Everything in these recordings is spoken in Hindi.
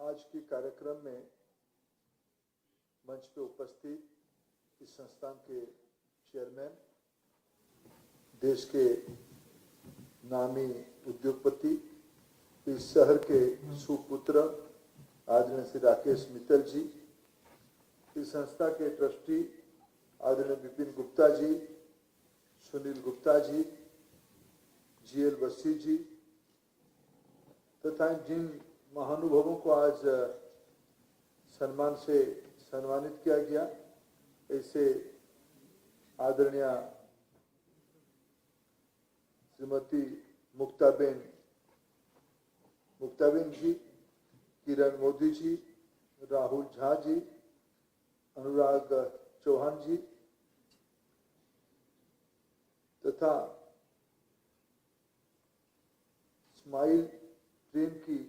आज के कार्यक्रम में मंच पे उपस्थित इस संस्थान के चेयरमैन, देश के नामी उद्योगपति, इस शहर के सुपुत्र आदरणीय श्री राकेश मित्तल जी, इस संस्था के ट्रस्टी आदरणीय विपिन गुप्ता जी, सुनील गुप्ता जी, जीएल बस्सी जी तथा जिन महानुभावों को आज सम्मान से सम्मानित किया गया, ऐसे आदरणीय श्रीमती मुक्ताबेन जी, किरण मोदी जी, राहुल झा जी, अनुराग चौहान जी तथा स्माइल ट्रेन की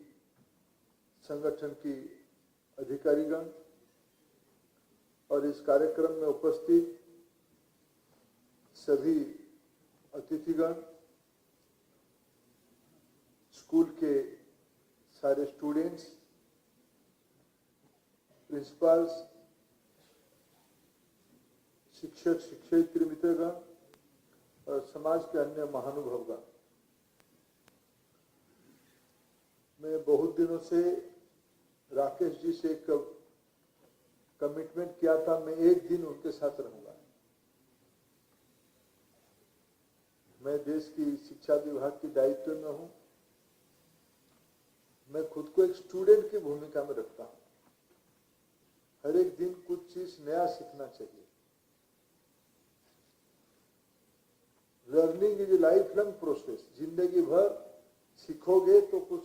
संगठन की अधिकारीगण और इस कार्यक्रम में उपस्थित सभी अतिथिगण, स्कूल के सारे स्टूडेंट्स, प्रिंसिपल्स, शिक्षक शिक्षयित्री मित्रगण और समाज के अन्य महानुभावगण। मैं बहुत दिनों से राकेश जी से एक कमिटमेंट किया था, मैं एक दिन उनके साथ रहूंगा। मैं देश की शिक्षा विभाग के दायित्व में हूं, मैं खुद को एक स्टूडेंट की भूमिका में रखता हूं। हर एक दिन कुछ चीज नया सीखना चाहिए। Learning is a life long process. जिंदगी भर सीखोगे तो कुछ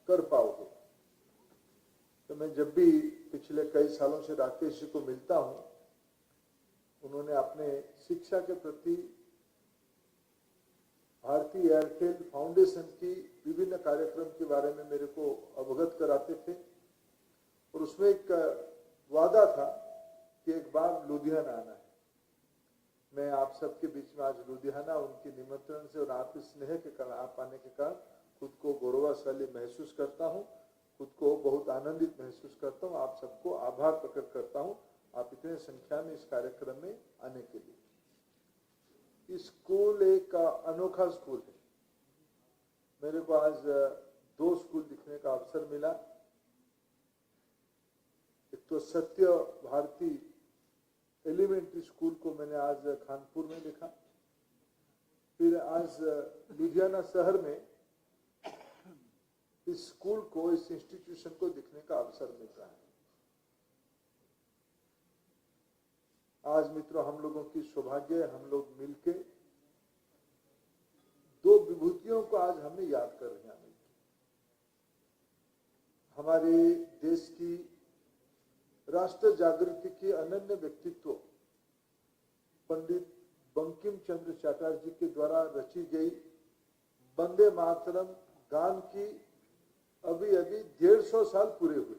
कर पाओगे। तो मैं जब भी पिछले कई सालों से राकेश जी को मिलता हूं, उन्होंने अपने शिक्षा के प्रति भारतीय एयरटेल फाउंडेशन की विभिन्न कार्यक्रम के बारे में मेरे को अवगत कराते थे और उसमें एक वादा था कि एक बार लुधियाना आना है। मैं आप सबके बीच में आज लुधियाना उनके निमंत्रण से और आपके स्नेह के कारण, आप आने के कारण खुद को गौरवशाली महसूस करता हूं, खुद को बहुत आनंदित महसूस करता हूं। आप सबको आभार प्रकट करता हूं, आप इतने संख्या में इस कार्यक्रम में आने के लिए। इस स्कूल एक अनोखा स्कूल है। मेरे को आज 2 स्कूल दिखने का अवसर मिला। एक तो सत्य भारती एलिमेंट्री स्कूल को मैंने आज कानपुर में देखा, फिर आज लुधियाना शहर में इस स्कूल को, इस इंस्टीट्यूशन को दिखने का अवसर मिल रहा है। आज मित्रों, हम लोगों की सौभाग्य है, हम लोग मिलके 2 विभूतियों को आज हमें याद कर रहे हैं। हमारे देश की राष्ट्र जागृति की अनन्य व्यक्तित्व पंडित बंकिम चंद्र चटर्जी के द्वारा रची गई वंदे मातरम गान की अभी 150 साल पूरे हुए।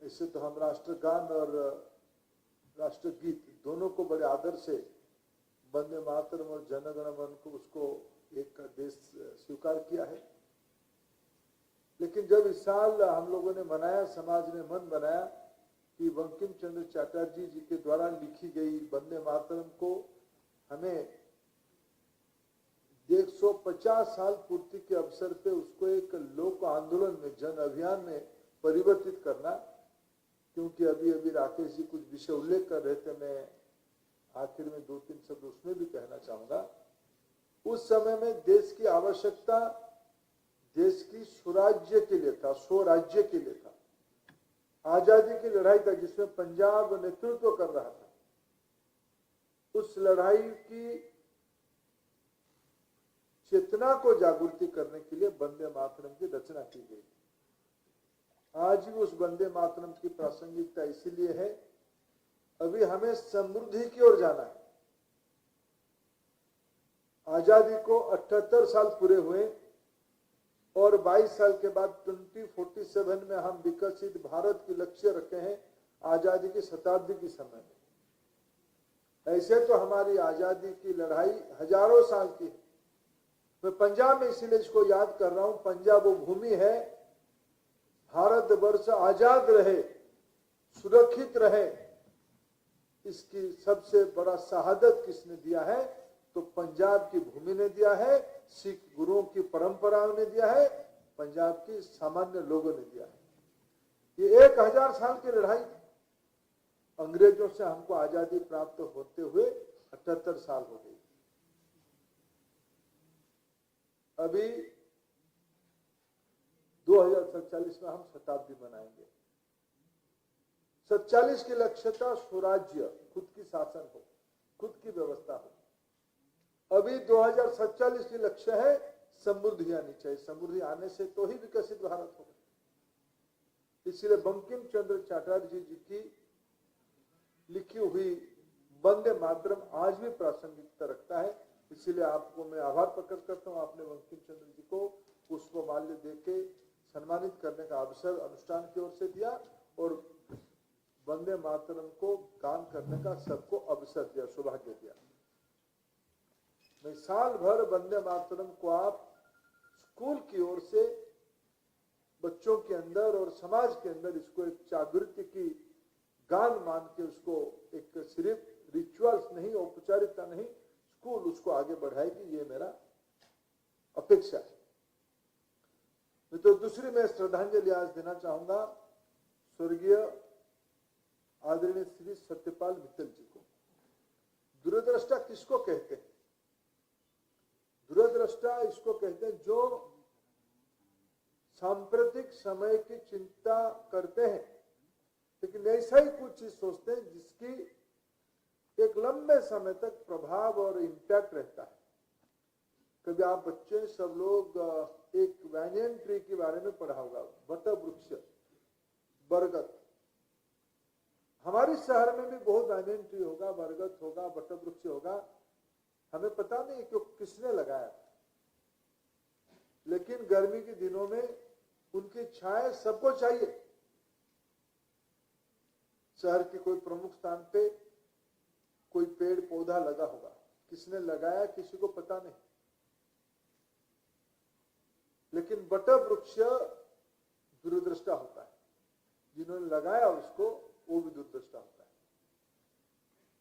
ऐसे तो हम राष्ट्रगान और राष्ट्रगीत दोनों को बड़े आदर से, वंदे मातरम और जनगण मन को, उसको एक देश स्वीकार किया है। लेकिन जब इस साल हम लोगों ने मनाया, समाज ने मन बनाया कि बंकिम चंद्र चटर्जी जी के द्वारा लिखी गई वंदे मातरम को हमें 150 साल पूर्ति के अवसर पे उसको एक लोक आंदोलन में, जन अभियान में परिवर्तित करना, क्योंकि अभी राकेश जी कुछ विषय उल्लेख कर रहे थे, मैं आखिर में 2-3 शब्द उसमें भी कहना चाहूंगा। उस समय में देश की आवश्यकता देश की स्वराज्य के लिए था, स्वराज्य के लिए था। आजादी की लड़ाई था जिसमें पंजाब नेतृत्व कर रहा था। उस लड़ाई की चेतना को जागृति करने के लिए वंदे मातरम की रचना की गई। आज भी उस वंदे मातरम की प्रासंगिकता इसीलिए है, अभी हमें समृद्धि की ओर जाना है। आजादी को 78 साल पूरे हुए और 22 साल के बाद 2047 में हम विकसित भारत की लक्ष्य रखे हैं, आजादी की शताब्दी की समय में। ऐसे तो हमारी आजादी की लड़ाई हजारों साल की है, मैं पंजाब में इसीलिए इसको याद कर रहा हूं। पंजाब वो भूमि है, भारतवर्ष आजाद रहे, सुरक्षित रहे, इसकी सबसे बड़ा शहादत किसने दिया है? तो पंजाब की भूमि ने दिया है, सिख गुरुओं की परंपराओं ने दिया है, पंजाब की सामान्य लोगों ने दिया है। ये 1000 साल की लड़ाई थी। अंग्रेजों से हमको आजादी प्राप्त होते हुए 78 साल हो गई। अभी 2047 में हम शताब्दी मनाएंगे। 47 की लक्ष्यता स्वराज्य, खुद की शासन हो, खुद की व्यवस्था हो। अभी 2047 की लक्ष्य है समृद्धि आनी चाहिए। समृद्धि आने से तो ही विकसित भारत होगा। इसलिए बंकिम चंद्र चटर्जी जी की लिखी हुई वंदे मातरम आज भी प्रासंगिकता रखता है। इसीलिए आपको मैं आभार प्रकट करता हूं, आपने बंकिम चंद्र जी को पुष्पमाल्य देके सम्मानित करने का अवसर अनुष्ठान की ओर से दिया और वंदे मातरम को गान करने का सबको अवसर दिया, सौभाग्य दिया। मैं साल भर वंदे मातरम को आप स्कूल की ओर से बच्चों के अंदर और समाज के अंदर इसको एक जागृति की गान मान के उसको एक सिर्फ रिचुअल्स नहीं, औपचारिकता नहीं, स्कूल उसको आगे बढ़ाएगी, ये मेरा अपेक्षा है। तो दूसरी मैं श्रद्धांजलि आज देना चाहूंगा स्वर्गीय आदरणीय श्री सत्यपाल मित्तल जी को। दूरदृष्टा किसको कहते हैं? दूरदृष्टा इसको कहते हैं जो सांप्रतिक समय की चिंता करते हैं, लेकिन ऐसा ही कुछ चीज सोचते हैं जिसकी एक लंबे समय तक प्रभाव और इम्पैक्ट रहता है। कभी आप बच्चे सब लोग एक वैनियन ट्री के बारे में पढ़ा होगा, वट वृक्ष, बरगद। हमारे शहर में भी बहुत वैनियन ट्री होगा, बरगद होगा, वट वृक्ष होगा, हमें पता नहीं कि किसने लगाया, लेकिन गर्मी के दिनों में उनकी छाया सबको चाहिए। शहर के कोई प्रमुख स्थान पे कोई पेड़ पौधा लगा होगा, किसने लगाया किसी को पता नहीं, लेकिन वट वृक्ष दूरदृष्टा होता है। जिन्होंने लगाया उसको वो भी दूरदृष्टा होता है।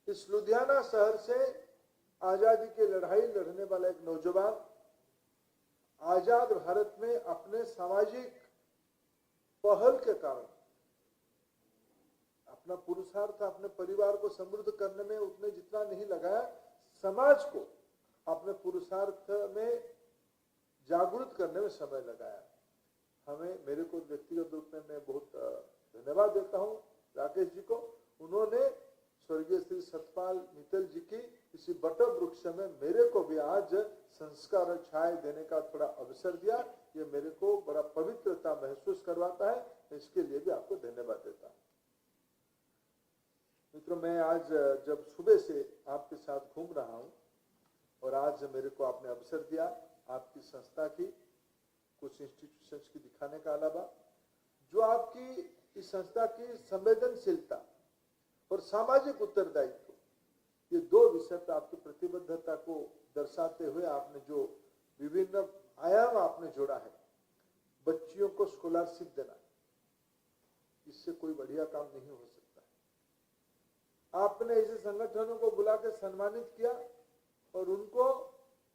इस लुधियाना शहर से आजादी की लड़ाई लड़ने वाला एक नौजवान आजाद भारत में अपने सामाजिक पहल के कारण अपना पुरुषार्थ अपने परिवार को समृद्ध करने में उतने जितना नहीं लगाया, समाज को अपने पुरुषार्थ में जागरूक करने में समय लगाया। हमें, मेरे को व्यक्तिगत रूप में मैं बहुत धन्यवाद देता हूं राकेश जी को। उन्होंने स्वर्गीय श्री सतपाल मित्तल जी की इसी वट वृक्ष में मेरे को भी आज संस्कार और छाया देने का थोड़ा अवसर दिया। ये मेरे को बड़ा पवित्रता महसूस करवाता है। इसके लिए भी आपको धन्यवाद देता हूं। मित्रों, मैं आज जब सुबह से आपके साथ घूम रहा हूं और आज मेरे को आपने अवसर दिया आपकी संस्था की कुछ इंस्टीट्यूशंस की दिखाने का अलावा, जो आपकी इस संस्था की संवेदनशीलता और सामाजिक उत्तरदायित्व, ये दो विषय पर आपकी प्रतिबद्धता को दर्शाते हुए आपने जो विभिन्न आयाम आपने जोड़ा है। बच्चियों को स्कॉलरशिप देना, इससे कोई बढ़िया काम नहीं हो सकता। आपने ऐसे संगठनों को बुला के सम्मानित किया और उनको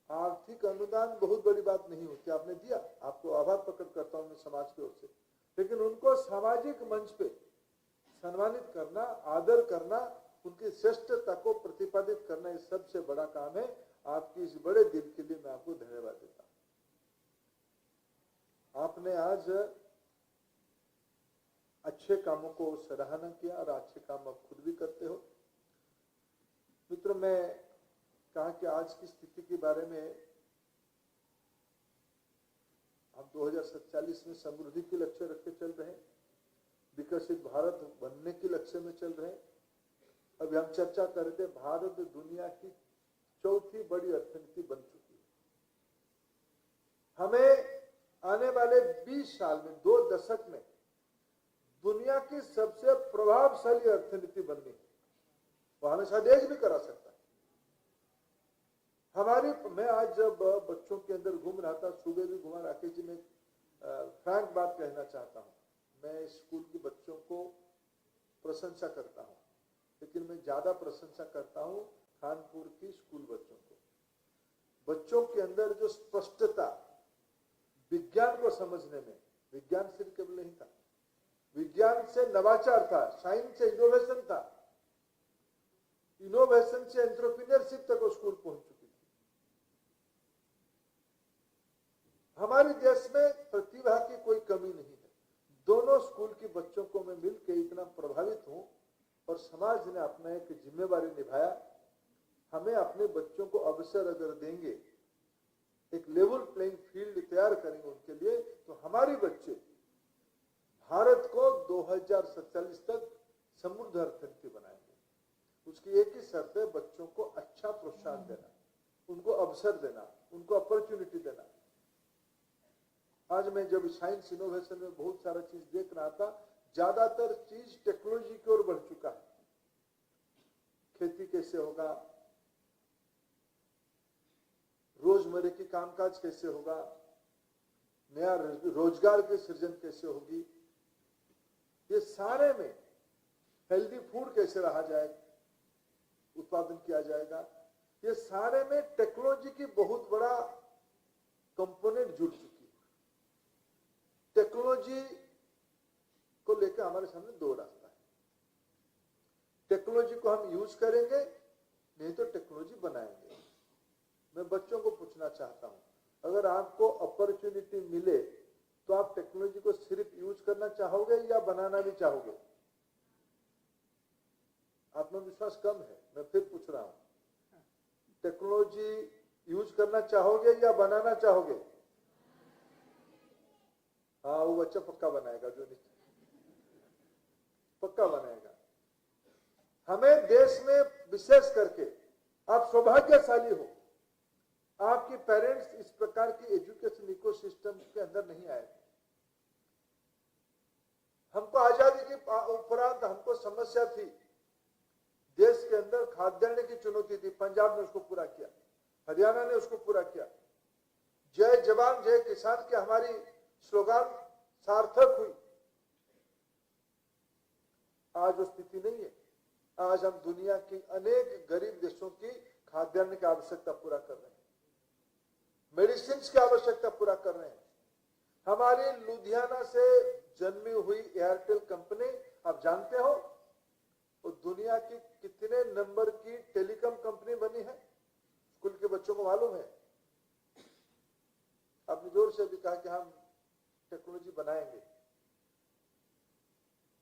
आर्थिक अनुदान बहुत बड़ी बात नहीं होती, आपने दिया, आपको आभार प्रकट करता हूं मैं समाज की ओर से। लेकिन उनको सामाजिक मंच पे सम्मानित करना, आदर करना, उनकी श्रेष्ठता को प्रतिपादित करना, ये सबसे बड़ा काम है। आपकी इस बड़े दिल के लिए मैं आपको धन्यवाद देता हूं। आपने आज अच्छे कामों को सराहना किया और अच्छे काम आप खुद भी करते हो। मित्रों, मैं कहा कि आज की स्थिति के बारे में हम 2047 में समृद्धि के लक्ष्य रख के चल रहे हैं, विकसित भारत बनने के लक्ष्य में चल रहे हैं। अभी हम चर्चा कर रहे थे, भारत दुनिया की चौथी बड़ी अर्थनीति बन चुकी है। हमें आने वाले 20 साल में, 2 दशक में दुनिया की सबसे प्रभावशाली अर्थनीति बननी है। वो हमें शायद एक भी करा सकता है। मैं आज जब बच्चों के अंदर घूम रहा था, सुबह भी घुमा, राकेश जी, में फ्रैंक बात कहना चाहता हूँ। मैं स्कूल के बच्चों को प्रशंसा करता हूँ, लेकिन मैं ज्यादा प्रशंसा करता हूँ कानपुर की स्कूल बच्चों को। बच्चों के अंदर जो स्पष्टता, विज्ञान को समझने में, विज्ञान सिर्फ केवल नहीं था, विज्ञान से नवाचार था, साइंस से इनोवेशन था, इनोवेशन से एंटरप्रेन्योरशिप तक वो स्कूल पहुंच चुकी थी। हमारे देश में प्रतिभा की कोई कमी नहीं है। दोनों स्कूल के बच्चों को मैं मिलकर इतना प्रभावित हूं, और समाज ने अपना एक जिम्मेवारी निभाया। हमें अपने बच्चों को अवसर अगर देंगे, एक लेवल प्लेइंग फील्ड तैयार करेंगे उनके लिए, तो हमारे बच्चे भारत को 2047 तक समृद्ध अर्थव्यवस्था बनाएंगे। उसकी एक ही शर्त है, बच्चों को अच्छा प्रोत्साहन देना, उनको अवसर देना, उनको अपॉर्चुनिटी देना। आज मैं जब साइंस इनोवेशन में बहुत सारा चीज देख रहा था, ज्यादातर चीज टेक्नोलॉजी की ओर बढ़ चुका है। खेती कैसे होगा, रोजमर्रे की कामकाज कैसे होगा, नया रोजगार के सृजन कैसे होगी, ये सारे में हेल्दी फूड कैसे रहा जाएगा, उत्पादन किया जाएगा, ये सारे में टेक्नोलॉजी की बहुत बड़ा कंपोनेंट जुड़ चुकी है। टेक्नोलॉजी को लेकर हमारे सामने दो रास्ता है। टेक्नोलॉजी को हम यूज करेंगे, नहीं तो टेक्नोलॉजी बनाएंगे। मैं बच्चों को पूछना चाहता हूं, अगर आपको अपॉर्चुनिटी मिले तो आप टेक्नोलॉजी को सिर्फ यूज करना चाहोगे या बनाना भी चाहोगे? आत्मविश्वास कम है, मैं फिर पूछ रहा हूं, टेक्नोलॉजी यूज करना चाहोगे या बनाना चाहोगे? हाँ, वो बच्चा पक्का बनाएगा, जो नहीं पक्का बनाएगा। हमें देश में विशेष करके, आप सौभाग्यशाली हो, आपके पेरेंट्स इस प्रकार की एजुकेशन इकोसिस्टम के अंदर नहीं आए। हमको आजादी के उपरांत हमको समस्या थी, देश के अंदर खाद्यान्न की चुनौती थी। पंजाब ने उसको पूरा किया, हरियाणा ने उसको पूरा किया। जय जवान जय किसान की हमारी स्लोगान सार्थक हुई। आज वो स्थिति नहीं है। आज हम दुनिया की अनेक गरीब देशों की खाद्यान्न की आवश्यकता पूरा कर रहे हैं, मेडिसिन की आवश्यकता पूरा कर रहे हैं। हमारी लुधियाना से जन्मी हुई एयरटेल कंपनी, आप जानते हो वो दुनिया की कितने नंबर की टेलीकॉम कंपनी बनी है? स्कूल के बच्चों को मालूम है? आपने जोर से भी कहा कि हम टेक्नोलॉजी बनाएंगे।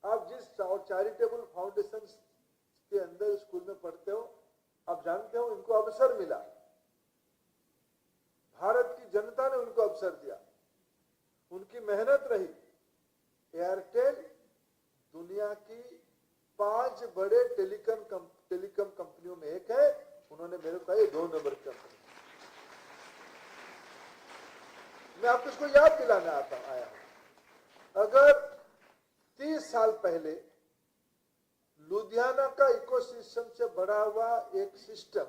आप जिस चैरिटेबल फाउंडेशन के अंदर स्कूल में पढ़ते हो, आप जानते हो इनको अवसर मिला, भारत की जनता ने उनको अवसर दिया, उनकी मेहनत रही। एयरटेल दुनिया की 5 बड़े टेलीकॉम कंपनियों में एक है। उन्होंने मेरे को कहा ये 2 नंबर की कंपनी। मैं आपको इसको याद दिलाने आया हूं। अगर 30 साल पहले लुधियाना का इकोसिस्टम से बड़ा हुआ एक सिस्टम,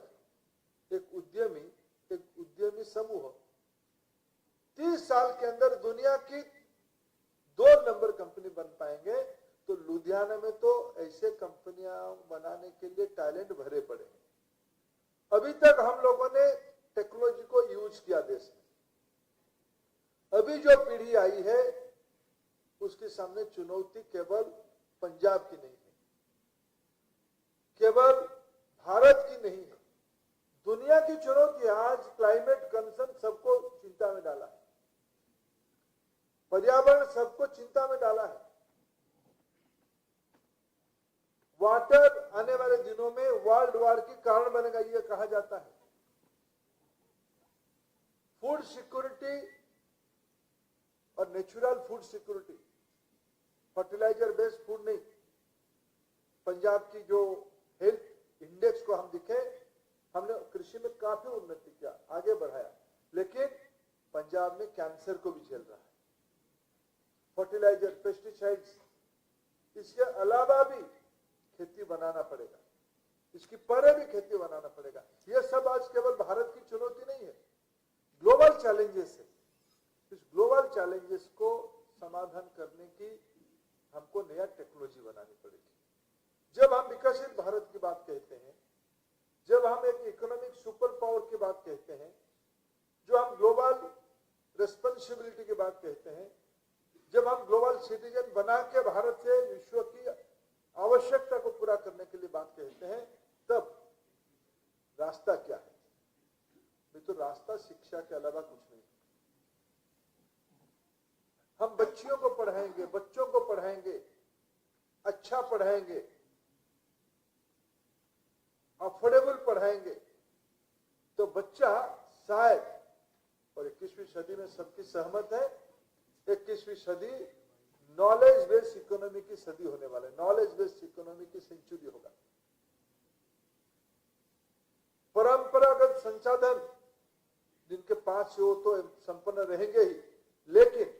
एक उद्यमी समूह 30 साल के अंदर दुनिया की 2 नंबर कंपनी बन पाएंगे, तो लुधियाना में तो ऐसे कंपनियां बनाने के लिए टैलेंट भरे पड़े हैं। अभी तक हम लोगों ने टेक्नोलॉजी को यूज किया देश में। अभी जो पीढ़ी आई है उसके सामने चुनौती केवल पंजाब की नहीं है, केवल भारत की नहीं है, दुनिया की चुनौती। आज क्लाइमेट कंसर्न सबको चिंता में डाला है, पर्यावरण सबको चिंता में डाला है। वाटर आने वाले दिनों में वर्ल्ड वॉर की कारण बनेगा, यह कहा जाता है। फूड सिक्योरिटी और natural food security, fertiliser based food नहीं। पंजाब की जो हेल्थ इंडेक्स को हम दिखे, हमने कृषि में काफी उन्नति किया, आगे बढ़ाया, लेकिन पंजाब में कैंसर को भी झेल रहा है। फर्टिलाइजर, पेस्टिसाइड्स, इसके अलावा भी खेती बनाना पड़ेगा, इसकी परे भी खेती बनाना पड़ेगा। यह सब आज केवल भारत की चुनौती करने की हमको नया टेक्नोलॉजी बनानी पड़ेगी। जब हम विकसित भारत की बात कहते हैं, जब हम एक इकोनॉमिक सुपर पावर की बात कहते हैं, जो हम ग्लोबल रिस्पॉन्सिबिलिटी की बात कहते हैं, जब हम ग्लोबल सिटीजन बना के भारत से विश्व की आवश्यकता को पूरा करने के लिए बात कहते हैं, तब रास्ता क्या है? नहीं तो रास्ता शिक्षा के अलावा कुछ नहीं। हम बच्चियों को पढ़ाएंगे, बच्चों को पढ़ाएंगे, अच्छा पढ़ाएंगे, अफोर्डेबल पढ़ाएंगे, तो बच्चा शायद, और 21वीं सदी में सबकी सहमत है, 21वीं सदी नॉलेज बेस्ड इकोनॉमी की सदी होने वाला है। नॉलेज बेस्ड इकोनॉमी की सेंचुरी होगा। परंपरागत संसाधन जिनके पास हो तो संपन्न रहेंगे ही, लेकिन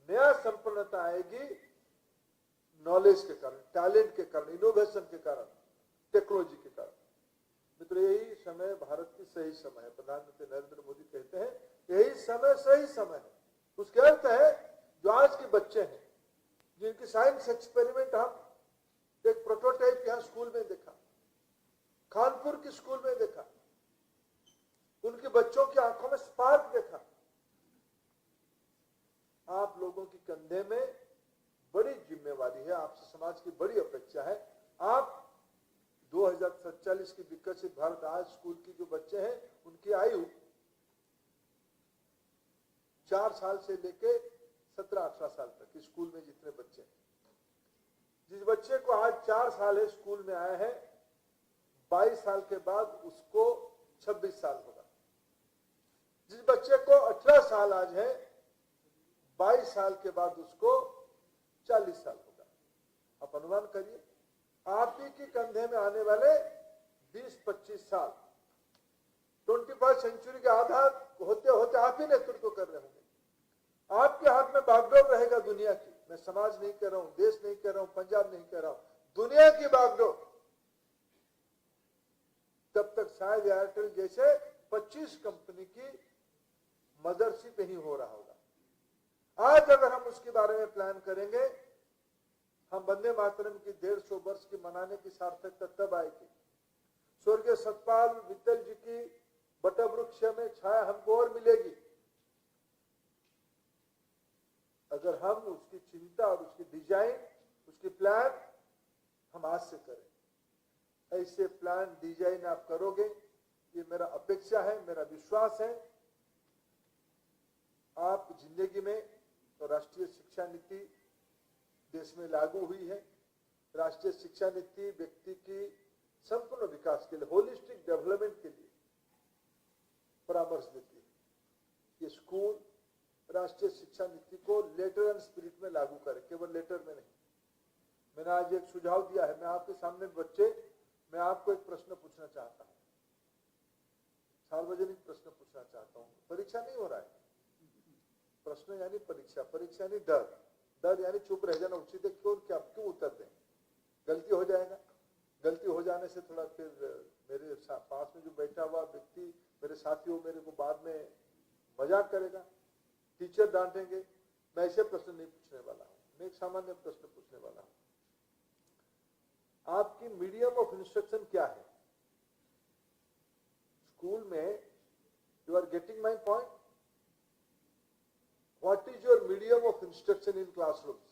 नया संपन्नता आएगी नॉलेज के कारण, टैलेंट के कारण, इनोवेशन के कारण, टेक्नोलॉजी के कारण। मित्रों, यही समय भारत की सही समय है। प्रधानमंत्री नरेंद्र मोदी कहते हैं यही समय सही समय है। उसका अर्थ है जो आज के बच्चे हैं, जिनकी साइंस एक्सपेरिमेंट हम एक प्रोटोटाइप यहाँ स्कूल में देखा, कानपुर की स्कूल में देखा, उनके बच्चों की आंखों में स्पार्क देखा। आप लोगों की कंधे में बड़ी जिम्मेवारी है, आपसे समाज की बड़ी अपेक्षा है। आप 2047 की विकसित भारत, आज स्कूल की जो बच्चे हैं उनकी आयु 4 साल से लेके 17-18 साल तक स्कूल में जितने बच्चे हैं, जिस बच्चे को आज 4 साल है स्कूल में आया है, 22 साल के बाद उसको 26 साल होगा। जिस बच्चे को 18 साल आज है, 22 साल के बाद उसको 40 साल होगा। आप अनुमान करिए, आप ही के कंधे में आने वाले 20-25 साल, 21st सेंचुरी के आधा होते होते आप ही नेतृत्व कर रहे होंगे। आपके हाथ में बागडोर रहेगा दुनिया की। मैं समाज नहीं कह रहा हूं, देश नहीं कह रहा हूं, पंजाब नहीं कह रहा हूं, दुनिया की बागडोर। तब तक शायद एयरटेल जैसे 25 कंपनी की मदरशिप ही हो रहा होगा। आज अगर हम उसके बारे में प्लान करेंगे, हम वंदे मातरम की 150 वर्ष की मनाने की सार्थकता तब आएगी। स्वर्गीय सतपाल मित्तल जी की बटवृक्ष में छाया हमको और मिलेगी अगर हम उसकी चिंता और उसकी डिजाइन, उसकी प्लान हम आज से करें। ऐसे प्लान डिजाइन आप करोगे, ये मेरा अपेक्षा है, मेरा विश्वास है। आप जिंदगी में, तो राष्ट्रीय शिक्षा नीति देश में लागू हुई है। राष्ट्रीय शिक्षा नीति व्यक्ति की संपूर्ण विकास के लिए, होलिस्टिक डेवलपमेंट के लिए परामर्श देती है। ये स्कूल राष्ट्रीय शिक्षा नीति को लेटर एंड स्पिरिट में लागू करे, केवल लेटर में नहीं। मैंने आज एक सुझाव दिया है। मैं आपके सामने बच्चे, मैं आपको एक प्रश्न पूछना चाहता हूं, सार्वजनिक प्रश्न पूछना चाहता हूं। परीक्षा नहीं हो रहा है, प्रश्न यानी परीक्षा, परीक्षा यानी डर, डर यानी चुप रह जाना उचित है। क्यों उत्तर दें? गलती हो जाएगा, गलती हो जाने से थोड़ा फिर मेरे पास में जो बैठा हुआ व्यक्ति, मेरे साथियों, मेरे को बाद में मजाक करेगा, टीचर डांटेंगे। मैं ऐसे प्रश्न नहीं पूछने वाला हूं, मैं एक सामान्य प्रश्न पूछने वाला हूं। आपकी मीडियम ऑफ इंस्ट्रक्शन क्या है स्कूल में? You are getting my point? What is your medium of instruction in classrooms?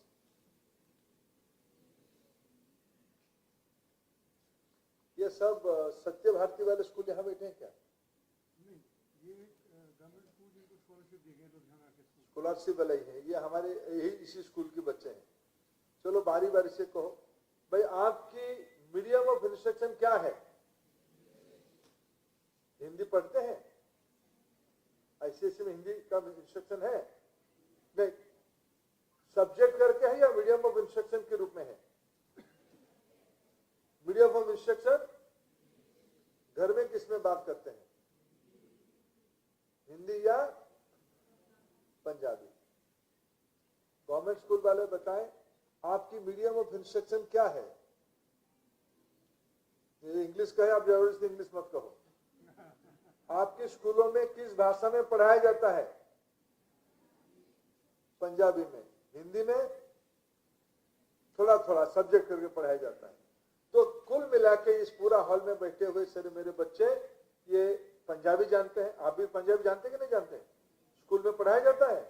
ये सब सत्य भारती वाले स्कूल यहां बैठे हैं क्या? नहीं, ये गवर्नमेंट स्कूल जिनको स्कॉलरशिप दी गई, लुधियाना के स्कूल स्कॉलरशिप वाले ही हैं ये, हमारे यही इसी स्कूल के बच्चे हैं। चलो बारी बारी से कहो भाई, आपकी मीडियम ऑफ इंस्ट्रक्शन क्या है? हिंदी पढ़ते हैं? आईसीएसई में हिंदी का इंस्ट्रक्शन है? नहीं, सब्जेक्ट करके है या मीडियम ऑफ इंस्ट्रक्शन के रूप में है? मीडियम ऑफ इंस्ट्रक्शन घर में किसमें बात करते हैं, हिंदी या पंजाबी? गवर्नमेंट स्कूल वाले बताएं, आपकी मीडियम ऑफ इंस्ट्रक्शन क्या है? ये इंग्लिश कहे, आप जबरदस्ती इंग्लिश मत कहो। आपके स्कूलों में किस भाषा में पढ़ाया जाता है? पंजाबी में, हिंदी में, थोड़ा थोड़ा सब्जेक्ट करके पढ़ाया जाता है। तो कुल मिला के इस पूरा हॉल में बैठे हुए सारे मेरे बच्चे ये पंजाबी जानते हैं। आप भी पंजाबी जानते हैं कि नहीं जानते? स्कूल में पढ़ाया जाता है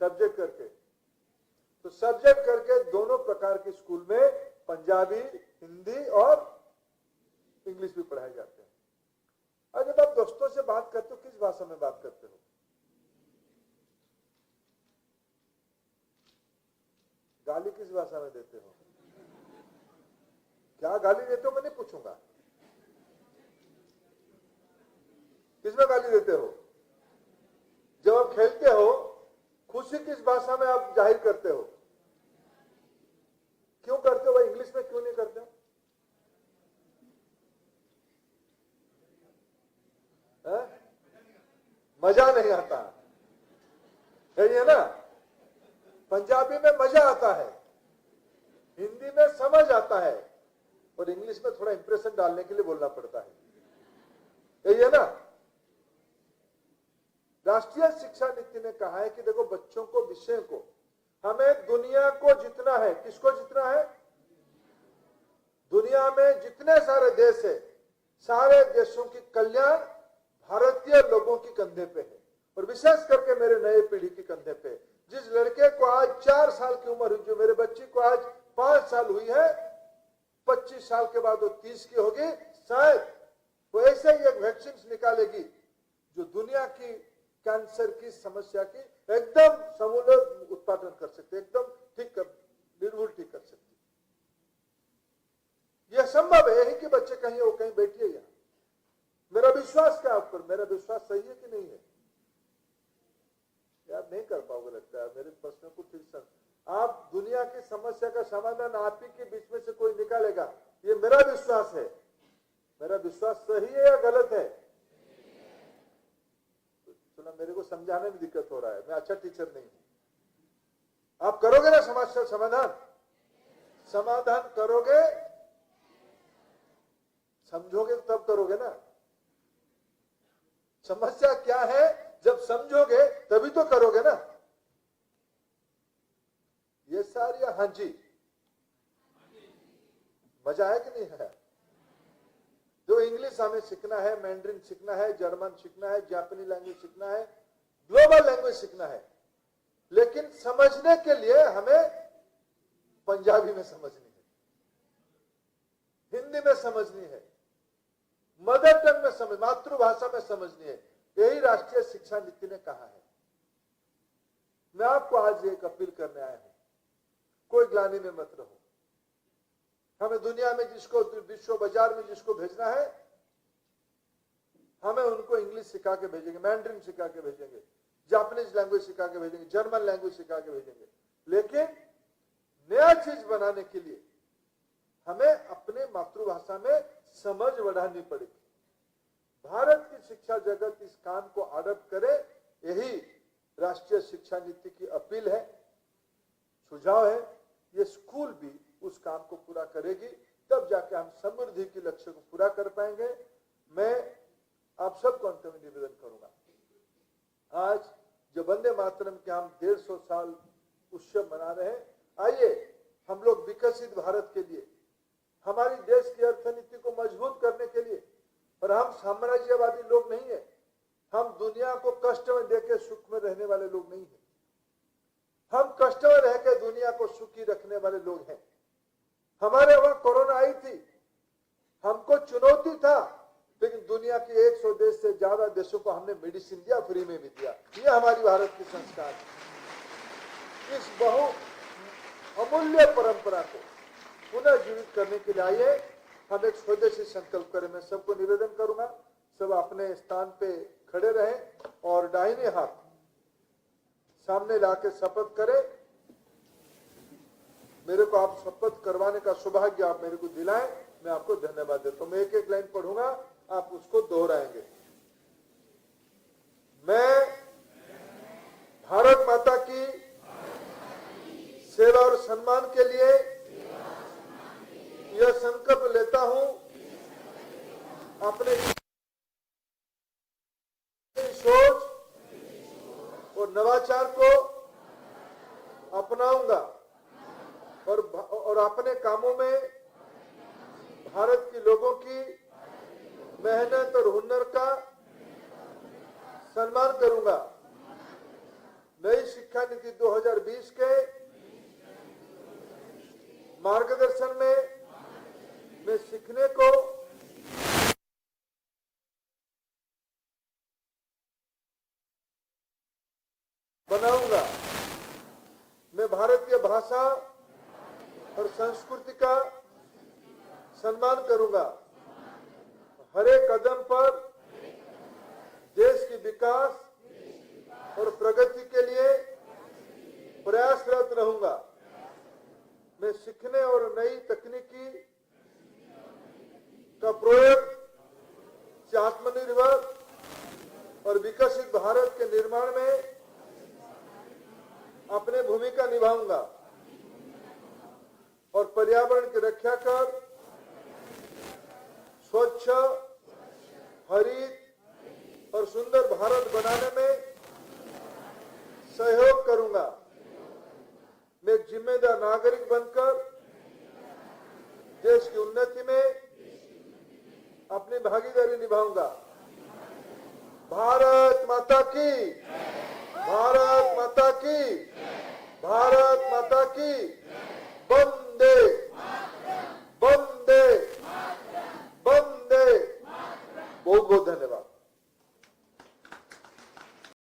सब्जेक्ट करके। तो सब्जेक्ट करके दोनों प्रकार के स्कूल में पंजाबी, हिंदी और इंग्लिश भी पढ़ाए जाते हैं। और जब आप दोस्तों से बात करते हो, किस भाषा में बात करते हो? गाली किस भाषा में देते हो? क्या गाली देते हो मैं नहीं पूछूंगा, किसमें गाली देते हो? जब आप खेलते हो खुशी किस भाषा में आप जाहिर करते हो? क्यों करते हो? इंग्लिश में क्यों नहीं करते हो? मजा नहीं आता है ना? पंजाबी में मजा आता है, हिंदी में समझ आता है, और इंग्लिश में थोड़ा इंप्रेशन डालने के लिए बोलना पड़ता है। यही है ना? राष्ट्रीय शिक्षा नीति ने कहा है कि देखो बच्चों को, विषय को, हमें दुनिया को जीतना है। किसको जीतना है? दुनिया में जितने सारे देश है, सारे देशों की कल्याण भारतीय लोगों की कंधे पे है, और विशेष करके मेरे नए पीढ़ी की कंधे पे। जिस लड़के को आज 4 साल की उम्र हुई, जो मेरे बच्ची को आज 5 साल हुई है, 25 साल के बाद वो 30 की होगी, शायद वो ऐसे ही एक वैक्सीन निकालेगी जो दुनिया की कैंसर की समस्या की एकदम समूल उत्पादन कर सकते, एकदम ठीक कर, निर्भुल ठीक कर सकती। यह संभव है। यही कि बच्चे कहीं हो, कहीं बैठिए यहां। मेरा विश्वास क्या ऊपर? मेरा विश्वास सही है कि नहीं है? यार नहीं कर पाओगे लगता है मेरे प्रश्न को ठीक से। आप दुनिया की समस्या का समाधान आप ही के बीच में से कोई निकालेगा, ये मेरा विश्वास है। मेरा विश्वास सही है या गलत है? सुना, मेरे को समझाने में दिक्कत हो रहा है, मैं अच्छा टीचर नहीं हूं। आप करोगे ना समस्या समाधान? समाधान करोगे, समझोगे तब करोगे ना। समस्या क्या है जब समझोगे तभी तो करोगे ना। ये सारी हाँ जी, मजा है कि नहीं है? जो इंग्लिश हमें सीखना है, मैंड्रिन सीखना है, जर्मन सीखना है, जापानी लैंग्वेज सीखना है, ग्लोबल लैंग्वेज सीखना है, लेकिन समझने के लिए हमें पंजाबी में समझनी है, हिंदी में समझनी है, मदर टंग में समझ, मातृभाषा में समझनी है। यही राष्ट्रीय शिक्षा नीति ने कहा है। मैं आपको आज एक अपील करने आया हूं, कोई ग्लानि में मत रहो। हमें दुनिया में जिसको, विश्व बाजार में जिसको भेजना है, हमें उनको इंग्लिश सिखा के भेजेंगे, मैंड्रिन सिखा के भेजेंगे, जापानीज लैंग्वेज सिखा के भेजेंगे, जर्मन लैंग्वेज सिखा के भेजेंगे। लेकिन नया चीज बनाने के लिए हमें अपने मातृभाषा में समझ बढ़ानी पड़ेगी। भारत की शिक्षा जगत इस काम को अडॉप्ट करे, यही राष्ट्रीय शिक्षा नीति की अपील है, सुझाव है। ये स्कूल भी उस काम को पूरा करेगी, तब जाके हम समृद्धि के लक्ष्य को पूरा कर पाएंगे। मैं आप सबको अंत में निवेदन करूंगा, आज जो वंदे मातरम के हम 150 साल उत्सव मना रहे हैं, आइए हम लोग विकसित भारत के लिए, हमारी देश की अर्थनीति को मजबूत करने के लिए, और हम साम्राज्यवादी लोग नहीं है, हम दुनिया को कष्ट में देकर सुख में रहने वाले लोग नहीं है, हम कष्ट में रहकर दुनिया को सुखी रखने वाले लोग हैं। हमारे वहां कोरोना आई थी, हमको चुनौती था, लेकिन दुनिया के 100 देश से ज्यादा देशों को हमने मेडिसिन दिया, फ्री में भी दिया। ये हमारी भारत की संस्कार है। इस बहु अमूल्य परंपरा को पुनः जीवित करने के लिए आइए हम एक स्वदेशी संकल्प करें। मैं सबको निवेदन करूंगा, सब अपने स्थान पे खड़े रहें और दाहिने हाथ सामने लाके शपथ करें। मेरे को आप शपथ करवाने का सौभाग्य आप मेरे को दिलाएं, मैं आपको धन्यवाद देता हूं। मैं एक एक लाइन पढ़ूंगा, आप उसको दोहराएंगे। मैं भारत माता की सेवा और सम्मान के लिए यह संकल्प लेता हूं, अपने सोच और नवाचार को अपनाऊंगा, और अपने कामों में भारत के लोगों की मेहनत और हुनर का सम्मान करूंगा। नई शिक्षा नीति 2020 के मार्गदर्शन में मैं सीखने को बनाऊंगा। मैं भारतीय भाषा और संस्कृति का सम्मान करूंगा। हर एक कदम पर देश की विकास और प्रगति के लिए प्रयासरत रहूंगा। मैं सीखने और नई तकनीकी का प्रयोग से आत्मनिर्भर और विकसित भारत के निर्माण में अपनी भूमिका निभाऊंगा और पर्यावरण की रक्षा कर स्वच्छ, हरित और सुंदर भारत बनाने में सहयोग करूंगा। मैं एक जिम्मेदार नागरिक बनकर देश की उन्नति में अपनी भागीदारी निभाऊंगा। भारत माता की, भारत माता की, भारत माता की।